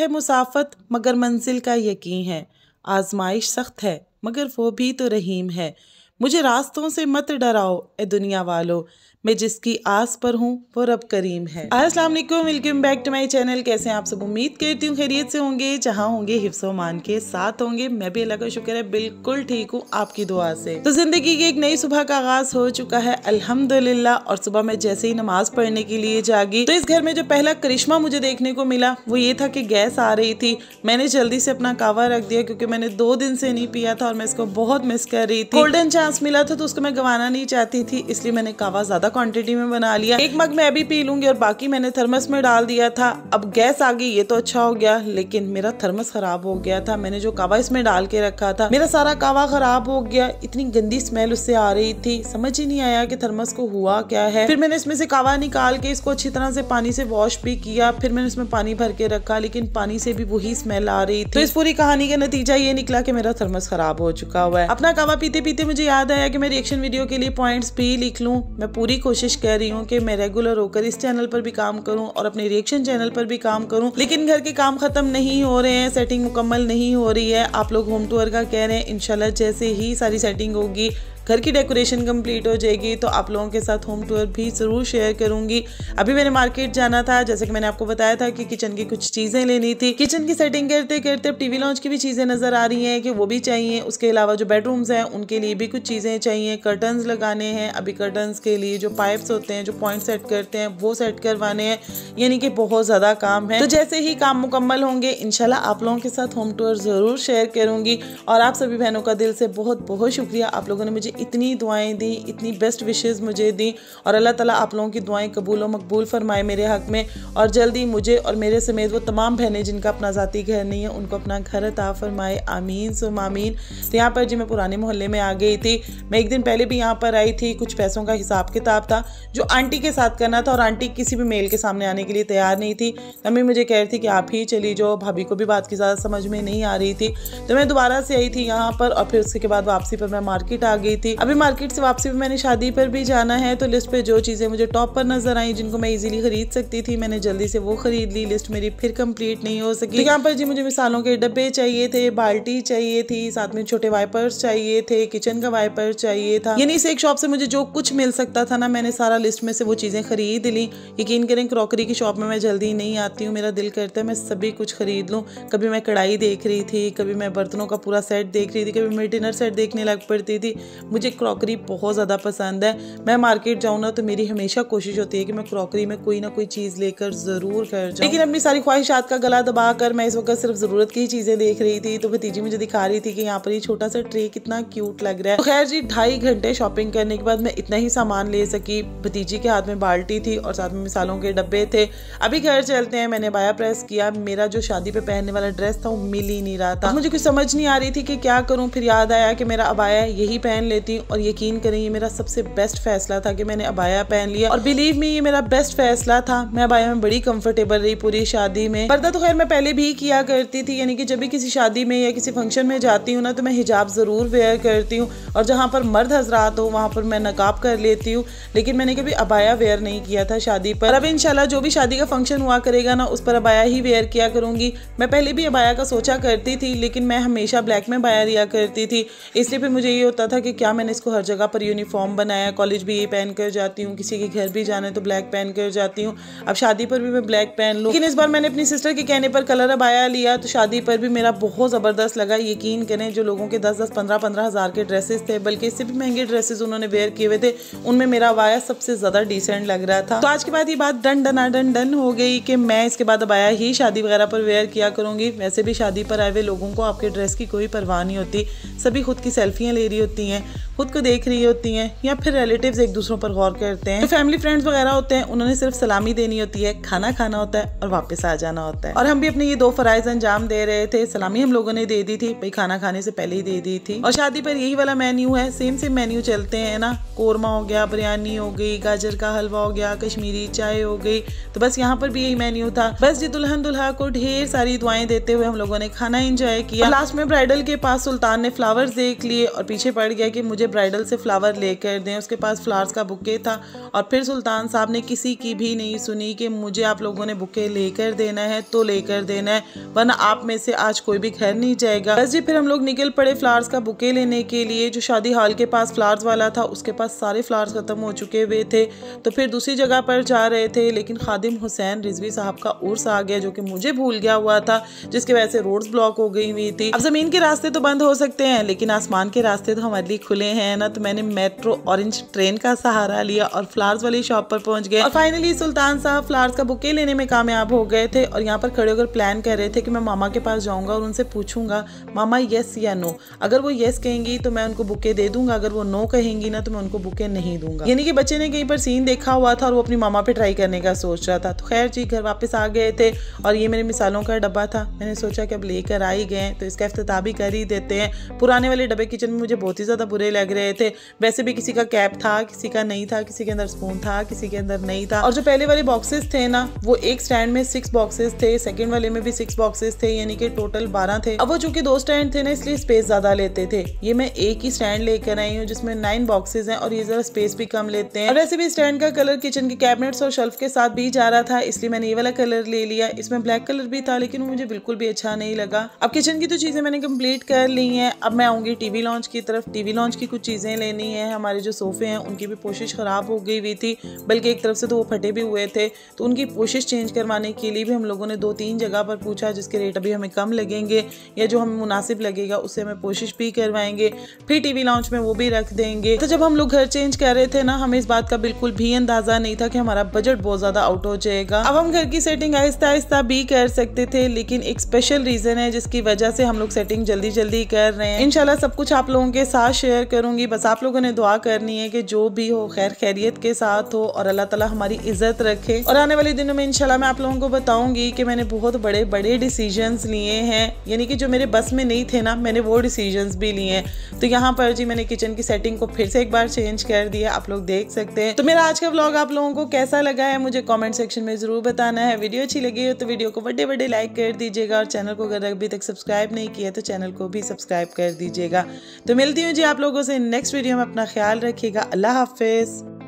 है मुसाफत मगर मंजिल का यकीन है, आजमाइश सख्त है मगर वो भी तो रहीम है। मुझे रास्तों से मत डराओ ए दुनिया वालों, मैं जिसकी आस पर हूँ वो रब करीम है। अस्सलाम वालेकुम, welcome back to my channel. कैसे हैं आप सब? उम्मीद करती हूँ खैरियत से होंगे, जहाँ होंगे हिफ्ज़ व मान के साथ होंगे। मैं भी अल्लाह का शुक्र है बिल्कुल ठीक हूँ आपकी दुआ से। तो जिंदगी की एक नई सुबह का आगाज हो चुका है अल्हम्दुलिल्लाह। और सुबह में जैसे ही नमाज पढ़ने के लिए जागी तो इस घर में जो पहला करिश्मा मुझे देखने को मिला वो ये था कि गैस आ रही थी। मैंने जल्दी से अपना कावा रख दिया क्योंकि मैंने 2 दिन से नहीं पिया था और मैं इसको बहुत मिस कर रही थी। गोल्डन चांस मिला था तो उसको मैं गंवाना नहीं चाहती थी, इसलिए मैंने कावा ज्यादा क्वांटिटी में बना लिया। 1 मग मैं अभी पी लूंगी और बाकी मैंने थर्मस में डाल दिया था। अब गैस आ गई ये तो अच्छा हो गया, लेकिन मेरा थर्मस खराब हो गया था। मैंने जो कावा इसमें डाल के रखा था मेरा सारा कावा खराब हो गया। इतनी गंदी स्मेल उससे आ रही थी, समझ ही नहीं आया कि थर्मस को हुआ क्या है। फिर मैंने इसमें से कावा निकाल के इसको अच्छी तरह से पानी से वॉश भी किया। फिर मैंने इसमें पानी भर के रखा, लेकिन पानी से भी वही स्मेल आ रही थी। तो इस पूरी कहानी का नतीजा ये निकला कि मेरा थर्मस खराब हो चुका हुआ है। अपना कावा पीते पीते मुझे याद आया कि मैं रिएक्शन वीडियो के लिए पॉइंट्स भी लिख लूं। मैं पूरी कोशिश कर रही हूँ कि मैं रेगुलर होकर इस चैनल पर भी काम करूं और अपने रिएक्शन चैनल पर भी काम करूं, लेकिन घर के काम खत्म नहीं हो रहे हैं, सेटिंग मुकम्मल नहीं हो रही है। आप लोग होम टूर का कह रहे हैं, इंशाल्लाह जैसे ही सारी सेटिंग होगी, घर की डेकोरेशन कंप्लीट हो जाएगी तो आप लोगों के साथ होम टूर भी ज़रूर शेयर करूंगी। अभी मैंने मार्केट जाना था, जैसे कि मैंने आपको बताया था कि किचन की कुछ चीज़ें लेनी थी। किचन की सेटिंग करते करते अब टीवी लॉन्च की भी चीज़ें नज़र आ रही हैं कि वो भी चाहिए। उसके अलावा जो बेडरूम्स हैं उनके लिए भी कुछ चीज़ें चाहिए। कर्टन्स लगाने हैं, अभी कर्टन्स के लिए जो पाइप्स होते हैं, जो पॉइंट सेट करते हैं, वो सेट करवाने हैं। यानी कि बहुत ज़्यादा काम है। तो जैसे ही काम मुकम्मल होंगे इंशाल्लाह आप लोगों के साथ होम टूर ज़रूर शेयर करूँगी। और आप सभी बहनों का दिल से बहुत बहुत शुक्रिया, आप लोगों ने मुझे इतनी दुआएं दी, इतनी बेस्ट विशेस मुझे दी। और अल्लाह ताला आप लोगों की दुआएं कबूल व मकबूल फरमाए मेरे हक में। और जल्दी मुझे और मेरे समेत वो तमाम बहनें जिनका अपना ज़ाती घर नहीं है उनको अपना घर अता फरमाए, आमीन सुम आमीन। तो यहाँ पर जी मैं पुराने मोहल्ले में आ गई थी। मैं एक दिन पहले भी यहाँ पर आई थी, कुछ पैसों का हिसाब किताब था जो आंटी के साथ करना था और आंटी किसी भी मेल के सामने आने के लिए तैयार नहीं थी। मम्मी मुझे कह रही थी कि आप ही चली जाओ, भाभी को भी बात की ज़्यादा समझ में नहीं आ रही थी। तो मैं दोबारा से आई थी यहाँ पर और फिर उसके बाद वापसी पर मैं मार्केट आ गई थी। अभी मार्केट से वापसी में मैंने शादी पर भी जाना है, तो लिस्ट पे जो चीज़ें मुझे टॉप पर नजर आई जिनको मैं इजीली खरीद सकती थी मैंने जल्दी से वो खरीद ली। लिस्ट मेरी फिर कंप्लीट नहीं हो सकी। तो यहाँ पर जी मुझे मिसालों के डब्बे चाहिए थे, बाल्टी चाहिए थी, साथ में छोटे वाइपर्स चाहिए थे, किचन का वाइपर चाहिए था। यानी इस एक शॉप से मुझे जो कुछ मिल सकता था ना, मैंने सारा लिस्ट में से वो चीज़ें खरीद ली। यकीन करें क्रॉकरी की शॉप में मैं जल्दी नहीं आती हूँ, मेरा दिल करता है मैं सभी कुछ खरीद लूँ। कभी मैं कढ़ाई देख रही थी, कभी मैं बर्तनों का पूरा सेट देख रही थी, कभी मैं डिनर सेट देखने लग पड़ती थी। मुझे क्रॉकरी बहुत ज़्यादा पसंद है। मैं मार्केट जाऊँ ना तो मेरी हमेशा कोशिश होती है कि मैं क्रॉकरी में कोई ना कोई चीज़ लेकर ज़रूर घर जाऊँ। लेकिन अपनी सारी ख्वाहिशात का गला दबा कर मैं इस वक्त सिर्फ ज़रूरत की ही चीज़ें देख रही थी। तो भतीजी मुझे दिखा रही थी कि यहाँ पर ये छोटा सा ट्रे कितना क्यूट लग रहा है। तो खैर जी 2.5 घंटे शॉपिंग करने के बाद मैं इतना ही सामान ले सकी। भतीजी के हाथ में बाल्टी थी और साथ में मिसालों के डब्बे थे। अभी घर चलते हैं। मैंने बाया प्रेस किया, मेरा जो शादी पे पहनने वाला ड्रेस था वो मिल ही नहीं रहा था। मुझे कुछ समझ नहीं आ रही थी कि क्या करूँ। फिर याद आया कि मेरा अबाया यही पहन लेती और यकीन करें ये मेरा सबसे बेस्ट फैसला था कि मैंने अबाया पहन लिया। और बिलीव मी ये मेरा बेस्ट फैसला था। मैं अबाया में बड़ी कंफर्टेबल रही पूरी शादी में। पर्दा तो खैर मैं पहले भी किया करती थी, यानी कि जब भी किसी शादी में या किसी फंक्शन में जाती हूँ ना तो मैं हिजाब जरूर वेयर करती हूँ और जहाँ पर मर्द हजरात हो वहाँ पर मैं नकाब कर लेती हूँ। लेकिन मैंने कभी अबाया वेयर नहीं किया था शादी पर। अब इंशाल्लाह जो भी शादी का फंक्शन हुआ करेगा ना उस पर अबाया ही वेयर किया करूंगी। मैं पहले भी अबाया का सोचा करती थी, लेकिन मैं हमेशा ब्लैक में अबाया लिया करती थी। इसलिए फिर मुझे ये होता था कि क्या मैंने इसको हर जगह पर यूनिफॉर्म बनाया। कॉलेज भी ये पहन कर जाती हूँ, किसी के घर भी जाना है तो ब्लैक पहन कर जाती हूँ। अब शादी पर भी मैं ब्लैक पहन लूँ। लेकिन इस बार मैंने अपनी सिस्टर के कहने पर कलर अबाया लिया तो शादी पर भी मेरा बहुत ज़बरदस्त लगा। यकीन करें जो लोगों के 10-10, 15-15 हज़ार के ड्रेसेस थे, बल्कि इससे भी महंगे ड्रेसेस उन्होंने वेयर किए हुए थे, उनमें मेरा अबाया सबसे ज़्यादा डिसेंट लग रहा था। तो आज के बाद ये बात डन हो गई कि मैं इसके बाद अबाया ही शादी वगैरह पर वेयर किया करूँगी। वैसे भी शादी पर आए हुए लोगों को आपके ड्रेस की कोई परवाह नहीं होती, सभी खुद की सेल्फियाँ ले रही होती हैं, खुद को देख रही होती हैं या फिर रिलेटिव्स एक दूसरों पर गौर करते हैं। तो फैमिली फ्रेंड्स वगैरह होते हैं, उन्होंने सिर्फ सलामी देनी होती है, खाना खाना होता है और वापस आ जाना होता है। और हम भी अपने ये 2 फराइज अंजाम दे रहे थे। सलामी हम लोगों ने दे दी थी, भाई खाना खाने से पहले ही दे दी थी। और शादी पर यही वाला मेन्यू है, सेम मेन्यू चलते हैं ना। कोरमा हो गया, बिरयानी हो गई, गाजर का हलवा हो गया, कश्मीरी चाय हो गई। तो बस यहाँ पर भी यही मेन्यू था। बस जी दुल्हन दुल्हा को ढेर सारी दुआएं देते हुए हम लोगों ने खाना एंजॉय किया। लास्ट में ब्राइडल के पास सुल्तान ने फ्लावर्स देख लिए और पीछे पड़ गया कि मुझे ब्राइडल से फ्लावर लेकर दें। उसके पास फ्लावर्स का बुके था और फिर सुल्तान साहब ने किसी की भी नहीं सुनी कि मुझे आप लोगों ने बुके लेकर देना है तो लेकर देना है, वरना आप में से आज कोई भी घर नहीं जाएगा। बस जी फिर हम लोग निकल पड़े फ्लावर्स का बुके लेने के लिए। जो शादी हॉल के पास फ्लावर्स वाला था उसके पास सारे फ्लावर्स खत्म हो चुके हुए थे, तो फिर दूसरी जगह पर जा रहे थे। लेकिन खादिम हुसैन रिजवी साहब का उर्स आ गया जो कि मुझे भूल गया हुआ था, जिसकी वजह से रोड्स ब्लॉक हो गई हुई थी। अब जमीन के रास्ते तो बंद हो सकते हैं लेकिन आसमान के रास्ते तो हमारे लिए खुले हैं ना, तो मैंने मेट्रो ऑरेंज ट्रेन का सहारा लिया और फ्लावर्स वाली शॉप पर पहुंच गए। और फाइनली सुल्तान साहब फ्लावर्स का बुके लेने में कामयाब हो गए थे और यहाँ पर खड़े होकर प्लान कर रहे थे कि मैं मामा के पास जाऊंगा और उनसे पूछूंगा मामा यस या नो। अगर वो यस कहेंगी तो मैं उनको बुके दे दूंगा, अगर वो नो कहेंगी ना तो मैं उनको बुके नहीं दूंगा। यानी कि बच्चे ने कहीं पर सीन देखा हुआ था और वो अपनी मामा पे ट्राई करने का सोच रहा था। तो खैर जी घर वापस आ गए थे और ये मेरे मिसालों का डब्बा था। मैंने सोचा कि अब लेकर आ ही गए तो इसका इफ्तिताह भी कर ही देते हैं। पुराने वाले डब्बे किचन में मुझे बहुत ही ज़्यादा बुरे लग रहे थे। वैसे भी किसी का कैप था, किसी का नहीं था, किसी के अंदर स्पून था, किसी के अंदर नहीं था। और जो पहले वाले बॉक्सेस थे ना, वो एक स्टैंड में 6 बॉक्सेस थे, सेकंड वाले में भी 6 बॉक्सेस थे, यानी कि टोटल 12 थे। अब वो चूंकि 2 स्टैंड थे ना, इसलिए स्पेस ज्यादा लेते थे। ये मैं एक ही स्टैंड लेकर आई हूँ जिसमें 9 बॉक्सेस हैं और ये जरा स्पेस भी कम लेते हैं। और वैसे भी स्टैंड का कलर किचन के कैबिनेट्स और शेल्फ के साथ भी जा रहा था, इसलिए मैंने ये वाला कलर ले लिया। इसमें ब्लैक कलर भी था लेकिन वो मुझे बिल्कुल भी अच्छा नहीं लगा। अब किचन की तो चीजें मैंने कंप्लीट कर ली हैं। अब मैं आऊंगी टीवी लॉन्च की तरफ। टीवी लॉन्च की कुछ चीजें लेनी है। हमारे जो सोफे हैं उनकी भी पोशिश खराब हो गई हुई थी, बल्कि एक तरफ से तो वो फटे भी हुए थे, तो उनकी पोशिश चेंज करवाने के लिए भी हम लोगों ने 2-3 जगह पर पूछा, जिसके रेट अभी हमें कम लगेंगे या जो हमें मुनासिब लगेगा उससे हमें पोशिश भी करवाएंगे, फिर टीवी लॉन्च में वो भी रख देंगे। तो जब हम लोग घर चेंज कर रहे थे ना, हमें इस बात का बिल्कुल भी अंदाजा नहीं था कि हमारा बजट बहुत ज्यादा आउट हो जाएगा। अब हम घर की सेटिंग आहिस्ता आहिस्ता भी कर सकते थे, लेकिन एक स्पेशल रीजन है जिसकी वजह से हम लोग सेटिंग जल्दी जल्दी कर रहे हैं। इंशाल्लाह सब कुछ आप लोगों के साथ शेयर करूंगी। बस आप लोगों ने दुआ करनी है कि जो भी हो खैर खैरियत के साथ हो और अल्लाह ताला हमारी इज्जत रखे। और आने वाले दिनों में इंशाल्लाह मैं आप लोगों को बताऊंगी कि मैंने बहुत बड़े बड़े डिसीजंस लिए हैं, यानी कि जो मेरे बस में नहीं थे ना, मैंने वो डिसीजंस भी लिए हैं। तो यहाँ पर जी मैंने किचन की सेटिंग को फिर से एक बार चेंज कर दिया, आप लोग देख सकते हैं। तो मेरा आज का व्लॉग आप लोगों को कैसा लगा है मुझे कमेंट सेक्शन में जरूर बताना है। वीडियो अच्छी लगी हो तो वीडियो को बड़े बड़े लाइक कर दीजिएगा और चैनल को अगर अभी तक सब्सक्राइब नहीं किया तो चैनल को भी सब्सक्राइब कर दीजिएगा। तो मिलती हूँ जी आप लोगों से नेक्स्ट वीडियो में। अपना ख्याल रखिएगा। अल्लाह हाफिज।